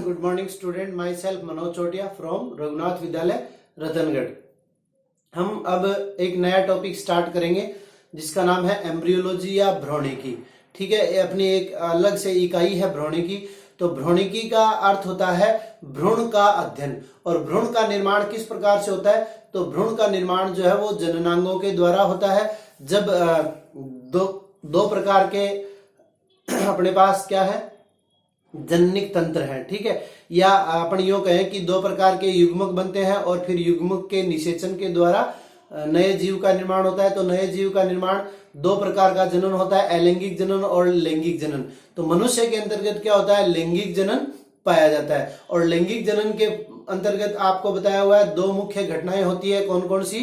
Good morning student, my self Manoj Chotiya from Raghunath विद्यालय रतनगढ़। हम अब एक नया टॉपिक स्टार्ट करेंगे जिसका नाम है एम्ब्रियोलॉजी या भ्रूणिकी। ठीक है, ये अपनी एक अलग से इकाई है भ्रूणिकी। तो भ्रूणिकी का अर्थ होता है भ्रूण का अध्ययन। और भ्रूण का निर्माण किस प्रकार से होता है? तो भ्रूण का निर्माण जो है वो जननांगों के द्वारा होता है। जब दो प्रकार के अपने पास क्या है, जननिक तंत्र है। ठीक है, या अपन यूं कहें कि दो प्रकार के युग्मक बनते हैं और फिर युग्मक के निषेचन के द्वारा नए जीव का निर्माण होता है। तो नए जीव का निर्माण दो प्रकार का जनन होता है, अलैंगिक जनन और लैंगिक जनन। तो मनुष्य के अंतर्गत क्या होता है, लैंगिक जनन पाया जाता है। और लैंगिक जनन के अंतर्गत आपको बताया हुआ है दो मुख्य घटनाएं होती है। कौन कौन सी?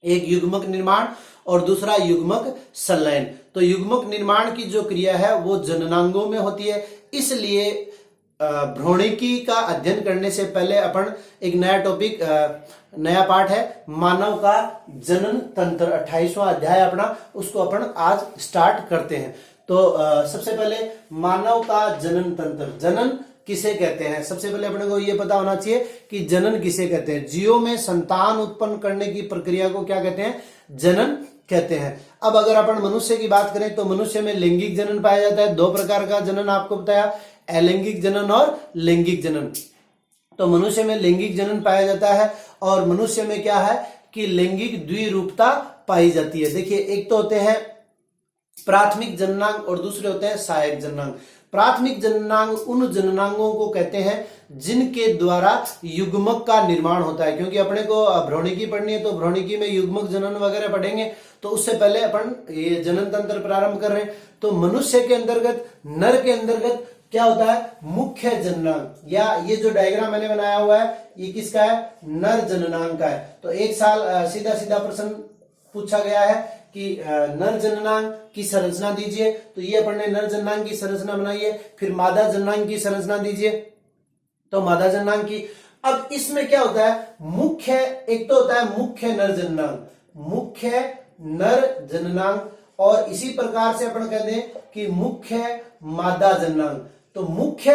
एक युग्मक निर्माण और दूसरा युग्मक संलयन। तो युग्मक निर्माण की जो क्रिया है वो जननांगों में होती है। इसलिए भ्रूणिकी का अध्ययन करने से पहले अपन एक नया टॉपिक, नया पाठ है मानव का जनन तंत्र, 28वां अध्याय अपना, उसको अपन आज स्टार्ट करते हैं। तो सबसे पहले मानव का जनन तंत्र, जनन किसे कहते हैं? सबसे पहले अपने को ये पता होना चाहिए कि जनन किसे कहते हैं। जीवों में संतान उत्पन्न करने की प्रक्रिया को क्या कहते हैं? जनन कहते हैं। अब अगर अपन मनुष्य की बात करें तो मनुष्य में लैंगिक जनन पाया जाता है। दो प्रकार का जनन आपको बताया, अलैंगिक जनन और लैंगिक जनन। तो मनुष्य में लैंगिक जनन पाया जाता है और मनुष्य में क्या है कि लैंगिक द्विरूपता पाई जाती है। देखिए, एक तो होते हैं प्राथमिक जननांग और दूसरे होते हैं सहायक जननांग। प्राथमिक जननांग उन जननांगों को कहते हैं जिनके द्वारा युग्मक का निर्माण होता है। क्योंकि अपने को भ्रूणिकी पढ़नी है तो भ्रूणिकी में युग्मक जनन वगैरह पढ़ेंगे, तो उससे पहले अपन ये जनन तंत्र प्रारंभ कर रहे हैं। तो मनुष्य के अंतर्गत, नर के अंतर्गत क्या होता है? मुख्य जननांग, या ये जो डायग्राम मैंने बनाया हुआ है ये किसका है? नर जननांग का है। तो एक साल सीधा सीधा प्रश्न पूछा गया है कि नर जननांग की संरचना दीजिए। तो ये अपन ने नर जननांग की संरचना बनाई है। फिर मादा जननांग की संरचना दीजिए, तो मादा जननांग की। अब इसमें क्या होता है? मुख्य, एक तो होता है मुख्य नर जननांग, मुख्य नर जननांग, और इसी प्रकार से अपन कहते हैं कि मुख्य मादा जननांग। तो मुख्य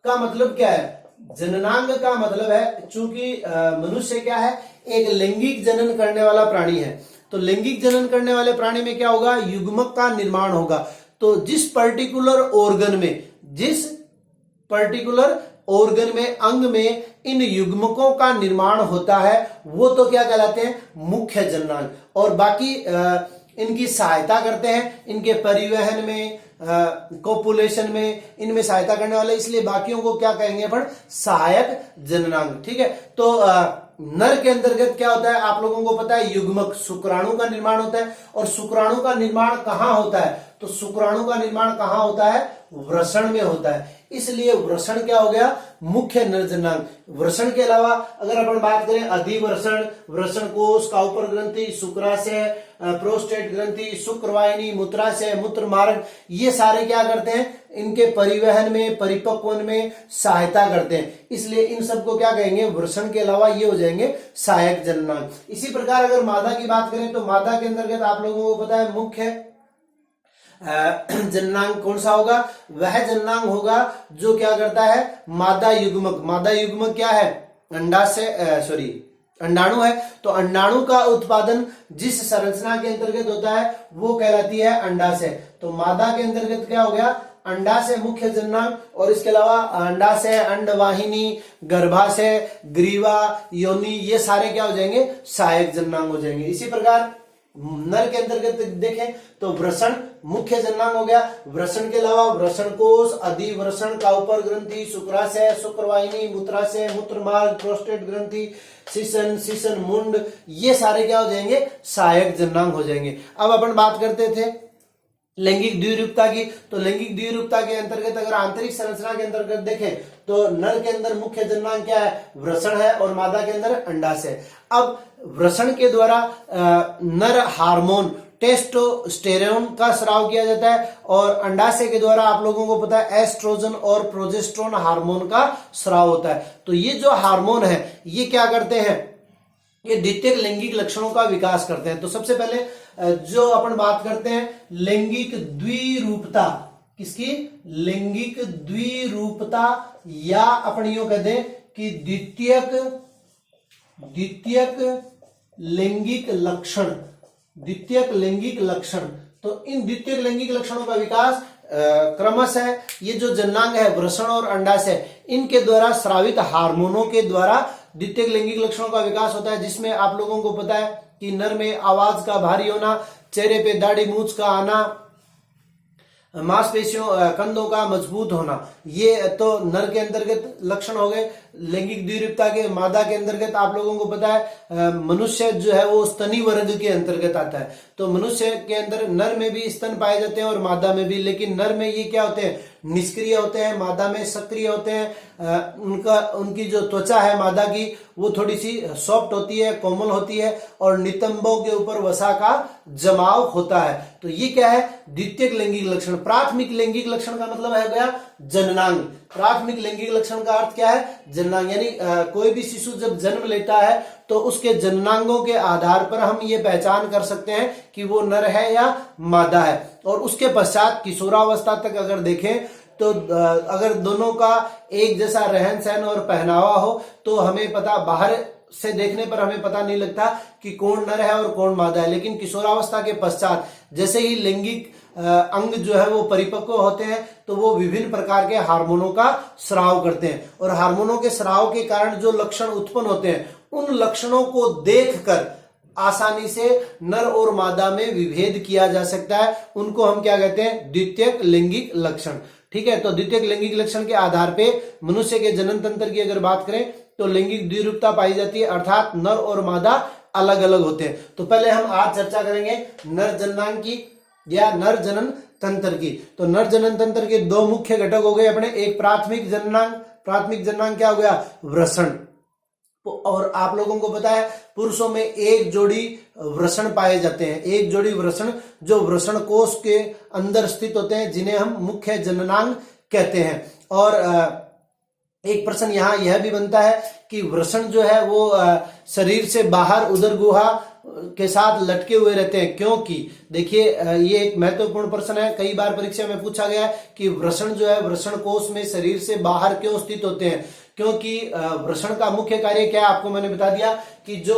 का मतलब क्या है? जननांग का मतलब है, चूंकि मनुष्य क्या है, एक लैंगिक जनन करने वाला प्राणी है। तो लैंगिक जनन करने वाले प्राणी में क्या होगा? युग्मक का निर्माण होगा। तो जिस पर्टिकुलर ऑर्गन में, अंग में इन युग्मकों का निर्माण होता है वो तो क्या कहलाते हैं? मुख्य जननांग। और बाकी इनकी सहायता करते हैं, इनके परिवहन में, कोपुलेशन में, इनमें सहायता करने वाले, इसलिए बाकियों को क्या कहेंगे अपन? सहायक जननांग। ठीक है, तो नर के अंतर्गत क्या होता है आप लोगों को पता है? युग्मक, शुक्राणु का निर्माण होता है। और शुक्राणु का निर्माण कहां होता है? तो शुक्राणु का निर्माण कहां होता है? वृषण में होता है। इसलिए वृषण क्या हो गया? मुख्य नर जननांग। वृषण के अलावा अगर अपन बात करें अधिवृषण, वृषण कोश, काउपर ग्रंथि, शुक्राशय, प्रोस्टेट ग्रंथि, शुक्रवाहिनी, मूत्राशय, मूत्र मार्ग, ये सारे क्या करते हैं? इनके परिवहन में, परिपक्वन में सहायता करते हैं। इसलिए इन सबको क्या कहेंगे? वृषण के अलावा ये हो जाएंगे सहायक जननांग। इसी प्रकार अगर मादा की बात करें तो मादा के अंतर्गत आप लोगों को पता है मुख्य जननांग कौन सा होगा? वह जननांग होगा जो क्या करता है? मादा युग्मक। मादा युग्मक क्या है? अंडाणु है। तो अंडाणु का उत्पादन जिस संरचना के अंतर्गत होता है वो कहलाती है अंडाशय। तो मादा के अंतर्गत क्या हो गया? अंडाशय मुख्य जननांग, और इसके अलावा अंडाशय, अंडवाहिनी, गर्भाशय, ग्रीवा, योनि, ये सारे क्या हो जाएंगे? सहायक जननांग हो जाएंगे। इसी प्रकार नर के अंतर्गत देखें तो वृषण मुख्य जननांग हो गया। वृषण के अलावा वृषण कोश, अधिवृषण, काउपर ग्रंथि, शुक्राशय, शुक्रवाहिनी, मूत्राशय, मूत्रमार्ग, प्रोस्टेट ग्रंथि, सीसन मुंड, ये सारे क्या हो जाएंगे? सहायक जननांग हो जाएंगे। अब अपन बात करते थे लैंगिक द्विरूपता की। तो लैंगिक द्विरूपता के अंतर्गत अगर आंतरिक संरचना के अंतर्गत देखें तो नर के अंदर मुख्य जननांग क्या है? वृषण है, और मादा के अंदर अंडाशय। अब वृषण के द्वारा नर हार्मोन टेस्टोस्टेरोन का स्राव किया जाता है, और अंडाशय के द्वारा आप लोगों को पता है एस्ट्रोजन और प्रोजेस्टेरोन हार्मोन का स्राव होता है। तो ये जो हार्मोन है ये क्या करते हैं? ये द्वितीयक लैंगिक लक्षणों का विकास करते हैं। तो सबसे पहले जो अपन बात करते हैं लैंगिक द्विरूपता, किसकी? लैंगिक द्विरूपता, या अपन यूं कहते हैं कि द्वितीयक लैंगिक लक्षण। द्वितीयक लैंगिक लक्षण, तो इन द्वितीयक लैंगिक लक्षणों का विकास क्रमशः ये जो जननांग है, वृषण और अंडाशय, इनके द्वारा स्रावित हार्मोनों के द्वारा द्वितीयक लैंगिक लक्षणों का विकास होता है, जिसमें आप लोगों को पता है कि नर में आवाज का भारी होना, चेहरे पे दाढ़ी मूंछ का आना, मांसपेशियों कंधों का मजबूत होना, ये तो नर के अंतर्गत लक्षण हो गए। लैंगिक द्विरूपता के मादा के अंतर्गत आप लोगों को पता है मनुष्य जो है वो स्तनी वर्ग के अंतर्गत आता है। तो मनुष्य के अंदर नर में भी स्तन पाए जाते हैं और मादा में भी, लेकिन नर में ये क्या होते हैं? निष्क्रिय होते हैं, मादा में सक्रिय होते हैं। उनकी जो त्वचा है मादा की वो थोड़ी सी सॉफ्ट होती है, कोमल होती है, और नितंबों के ऊपर वसा का जमाव होता है। तो ये क्या है? द्वितीयक लैंगिक लक्षण। प्राथमिक लैंगिक लक्षण का मतलब है गया जननांग। प्राथमिक लैंगिक लक्षण का अर्थ क्या है? जननांग, यानी कोई भी शिशु जब जन्म लेता है तो उसके जननांगों के आधार पर हम ये पहचान कर सकते हैं कि वो नर है या मादा है। और उसके पश्चात किशोरावस्था तक अगर देखें तो अगर दोनों का एक जैसा रहन सहन और पहनावा हो तो हमें पता, बाहर से देखने पर हमें पता नहीं लगता कि कौन नर है और कौन मादा है। लेकिन किशोरावस्था के पश्चात जैसे ही लैंगिक अंग जो है वो परिपक्व होते हैं तो वो विभिन्न प्रकार के हार्मोनों का स्राव करते हैं, और हार्मोनों के स्राव के कारण जो लक्षण उत्पन्न होते हैं उन लक्षणों को देखकर आसानी से नर और मादा में विभेद किया जा सकता है। उनको हम क्या कहते हैं? द्वितीयक लैंगिक लक्षण। ठीक है, तो द्वितीयक लैंगिक लक्षण के आधार पे मनुष्य के जनन तंत्र की अगर बात करें तो लैंगिक द्विरूपता पाई जाती है, अर्थात नर और मादा अलग अलग होते हैं। तो पहले हम आज चर्चा करेंगे नर जननांग की या नर जनन तंत्र की। तो नर जनन तंत्र के दो मुख्य घटक हो गए अपने, एक प्राथमिक जननांग। प्राथमिक जननांग क्या हो गया? वृषण। और आप लोगों को पता है पुरुषों में एक जोड़ी वृषण पाए जाते हैं, एक जोड़ी वृषण जो वृषण कोश के अंदर स्थित होते हैं, जिन्हें हम मुख्य जननांग कहते हैं। और एक प्रश्न यहाँ यह भी बनता है कि वृषण जो है वो शरीर से बाहर उदर गुहा के साथ लटके हुए रहते हैं, क्योंकि देखिए ये एक महत्वपूर्ण प्रश्न है, कई बार परीक्षा में पूछा गया है कि वृषण जो है वृषण कोश में शरीर से बाहर क्यों स्थित होते हैं? क्योंकि वृषण का मुख्य कार्य क्या है आपको मैंने बता दिया कि जो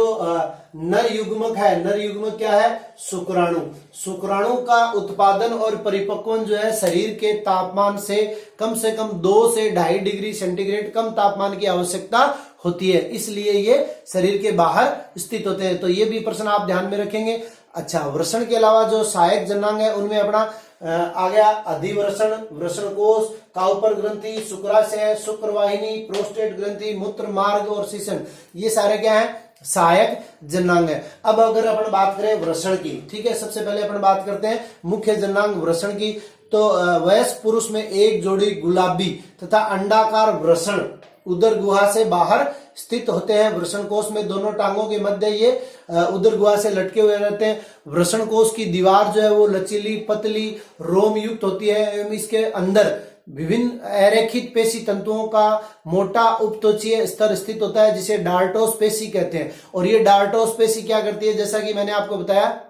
नर युग्मक है, नर युग्मक क्या है? शुक्राणु। शुक्राणु का उत्पादन और परिपक्वन जो है शरीर के तापमान से कम 2 से 2.5 डिग्री सेंटीग्रेड कम तापमान की आवश्यकता होती है, इसलिए ये शरीर के बाहर स्थित होते हैं। तो ये भी प्रश्न आप ध्यान में रखेंगे। अच्छा, वृषण के अलावा जो सहायक जननांग है उनमें अपना आ गया अधिवृषण, वृषण कोश, काउपर ग्रंथि, शुक्राशय, शुक्रवाहिनी, प्रोस्टेट ग्रंथि, मूत्र मार्ग और शीशन, ये सारे क्या है? सहायक जननांग है। अब अगर अपन बात करें वृषण की, ठीक है, सबसे पहले अपन बात करते हैं मुख्य जननांग वृषण की। तो वयस्क पुरुष में एक जोड़ी गुलाबी तथा अंडाकार वृषण उदर गुहा से बाहर स्थित होते हैं। वृषण कोश में दोनों टांगों के मध्य ये उदर गुहा से लटके हुए रहते हैं। वृषण कोश की दीवार जो है वो लचीली, पतली, रोम युक्त होती है एवं इसके अंदर विभिन्न अरेखित पेशी तंतुओं का मोटा उपत्वचीय स्तर स्थित होता है, जिसे डार्टोस पेशी कहते हैं। और ये डार्टोस पेशी क्या करती है? जैसा कि मैंने आपको बताया,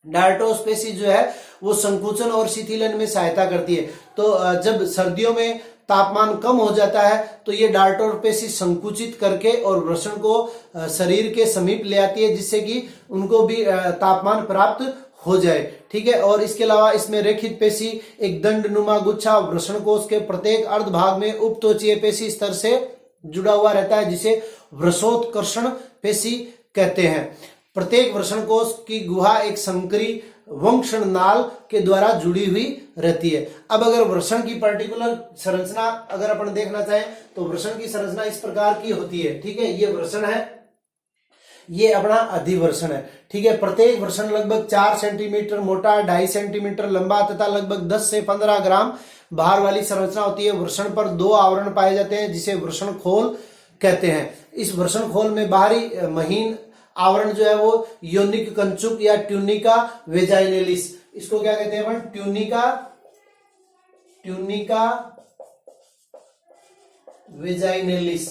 डार्टोस पेशी जो है वो संकुचन और शिथिलन में सहायता करती है। तो जब सर्दियों में तापमान कम हो जाता है तो ये डार्टोस पेशी संकुचित करके और वृषण को शरीर के समीप ले आती है, जिससे कि उनको भी तापमान प्राप्त हो जाए। ठीक है, और इसके अलावा इसमें रेखित पेशी एक दंडनुमा गुच्छा वृषण कोश के प्रत्येक अर्ध भाग में उपत्वचीय पेशी स्तर से जुड़ा हुआ रहता है, जिसे वृषोत्कर्षण पेशी कहते हैं। प्रत्येक वृषण कोश की गुहा एक संकरी वंक्षण नाल के द्वारा जुड़ी हुई रहती है। अब अगर वृषण की पर्टिकुलर संरचना अगर अपन देखना चाहें तो वृषण की संरचना इस प्रकार की होती है। ठीक है, ये वृषण है, ये अपना अधिवृषण है। ठीक है, प्रत्येक वृषण लगभग 4 सेंटीमीटर मोटा, 2.5 सेंटीमीटर लंबा तथा लगभग 10 से 15 ग्राम भार वाली संरचना होती है। वृषण पर 2 आवरण पाए जाते हैं, जिसे वृषण खोल कहते हैं। इस वृषण खोल में बाहरी महीन आवरण जो है वो योनिक कंचुक या ट्यूनिका वेजाइनेलिस, इसको क्या कहते हैं अपन? Tunica vaginalis.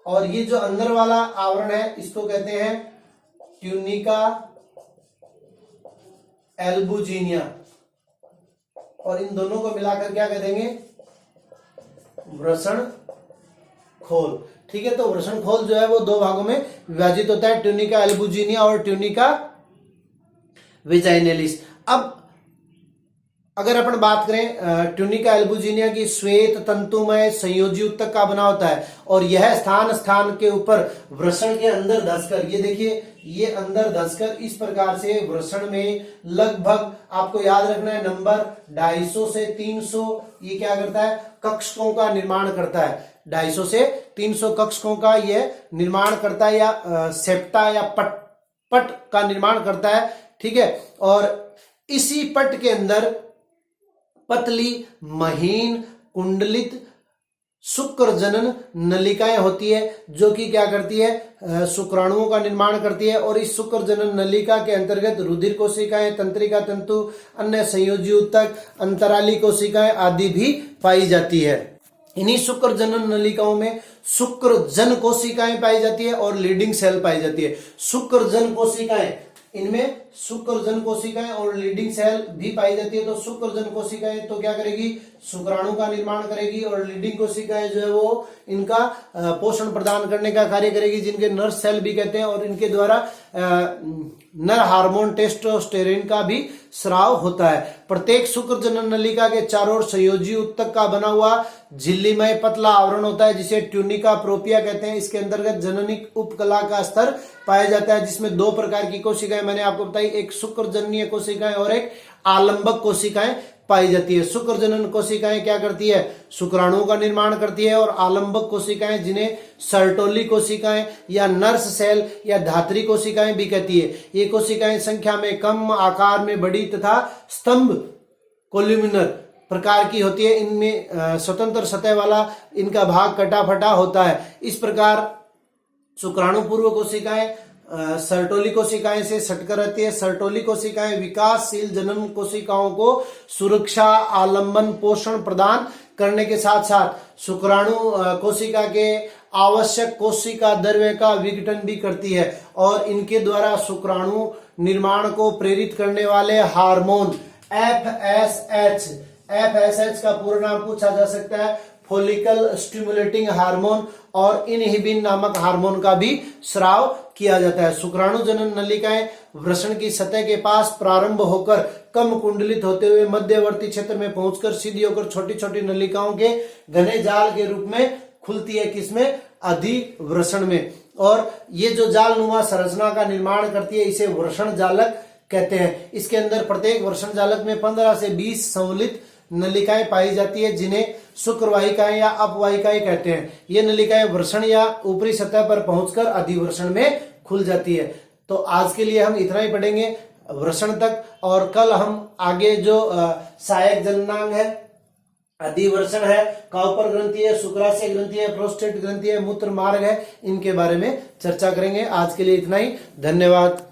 और ये जो अंदर वाला आवरण है इसको कहते हैं ट्यूनिका एल्बुजिनिया। और इन दोनों को मिलाकर क्या कह देंगे, वृषण खोल। ठीक है, तो वृषण खोल जो है वो दो भागों में विभाजित होता है, ट्यूनिका एल्बुजिनिया और ट्यूनिका वेजाइनलिस। अब अगर अपन बात करें ट्यूनिका एल्बुजिनिया की, श्वेत तंतुमय संयोजी उत्तक का बना होता है और यह स्थान स्थान के ऊपर वृषण के अंदर धंसकर, ये देखिए ये अंदर धंसकर इस प्रकार से वृषण में लगभग, आपको याद रखना है नंबर 250 से 300, ये क्या करता है, कक्षकों का निर्माण करता है। 250 से 300 कक्षकों का यह निर्माण करता है, या सेप्टा या पट का निर्माण करता है। ठीक है, और इसी पट के अंदर पतली महीन कुंडलित शुक्र जनन नलिकाएं होती है, जो कि क्या करती है, शुक्राणुओं का निर्माण करती है। और इस शुक्र जनन नलिका के अंतर्गत रुधिर कोशिकाएं, तंत्रिका तंतु, अन्य संयोजी उत्तक, अंतराली कोशिकाएं आदि भी पाई जाती है। इन्हीं शुक्र जनन नलिकाओं में शुक्र जन कोशिकाएं पाई जाती है और लीडिंग सेल पाई जाती है। शुक्र जन कोशिकाएं, इनमें शुक्र जन कोशिकाएं और लीडिंग सेल भी पाई जाती है। तो शुक्र जन कोशिकाएं तो क्या करेगी, शुक्राणु का निर्माण करेगी, और लीडिंग कोशिकाएं जो है वो इनका पोषण प्रदान करने का कार्य करेगी, जिनके नर सेल भी कहते हैं। और इनके द्वारा नर हार्मोन टेस्टोस्टेरोन का भी स्राव होता है। प्रत्येक शुक्र जनन नलिका के चारों ओर संयोजी उत्तक का बना हुआ झिल्लीमय पतला आवरण होता है, जिसे ट्यूनिका प्रोपिया कहते हैं। इसके अंतर्गत जननिक उपकला का स्तर पाया जाता है, जिसमें दो प्रकार की कोशिकाएं मैंने आपको बताई, एक शुक्र जननीय कोशिकाएं और एक आलंबक कोशिकाएं पाई जाती है। शुक्र जनन कोशिकाएं क्या करती है, शुक्राणुओं का निर्माण करती है, और आलंबक कोशिकाएं जिन्हें सर्टोली कोशिकाएं या नर्स सेल या धात्री कोशिकाएं भी कहती है। ये कोशिकाएं संख्या में कम, आकार में बड़ी तथा स्तंभ कोल्यूमिनर प्रकार की होती है। इनमें स्वतंत्र सतह वाला इनका भाग कटा फटा होता है। इस प्रकार शुक्राणु पूर्व कोशिकाएं सर्टोली कोशिकाएं से सटकर रहती है। सर्टोली कोशिकाएं विकासशील जनन कोशिकाओं को सुरक्षा, आलंबन, पोषण प्रदान करने के साथ साथ शुक्राणु कोशिका के आवश्यक कोशिका द्रव्य का विघटन भी करती है, और इनके द्वारा शुक्राणु निर्माण को प्रेरित करने वाले हार्मोन FSH का पूरा नाम पूछा जा सकता है, फोलिकल स्टिमुलेटिंग हार्मोन, और इनहिबिन नामक हार्मोन का भी स्राव किया जाता है। शुक्राणु जनन नलिकाएं वृषण की सतह के पास प्रारंभ होकर कम कुंडलित होते हुए मध्यवर्ती क्षेत्र में पहुंचकर सीधी होकर छोटी छोटी नलिकाओं के घने जाल के रूप में खुलती है। किसमें, अधिवृषण में। और ये जो जालनुमा संरचना का निर्माण करती है, इसे वृषण जालक कहते हैं। इसके अंदर प्रत्येक वृषण जालक में 15 से 20 संवलित नलिकाएं पाई जाती है, जिन्हें शुक्रवाहिकाएं या अपवाहिकाएं कहते हैं। ये नलिकाएं वृषण या ऊपरी सतह पर पहुंचकर अधिवृषण में खुल जाती है। तो आज के लिए हम इतना ही पढ़ेंगे वृषण तक, और कल हम आगे जो सहायक जननांग है, अधिवृषण है, काउपर ग्रंथि है, शुक्राशय ग्रंथि है, प्रोस्टेट ग्रंथि है, मूत्र मार्ग है, इनके बारे में चर्चा करेंगे। आज के लिए इतना ही, धन्यवाद।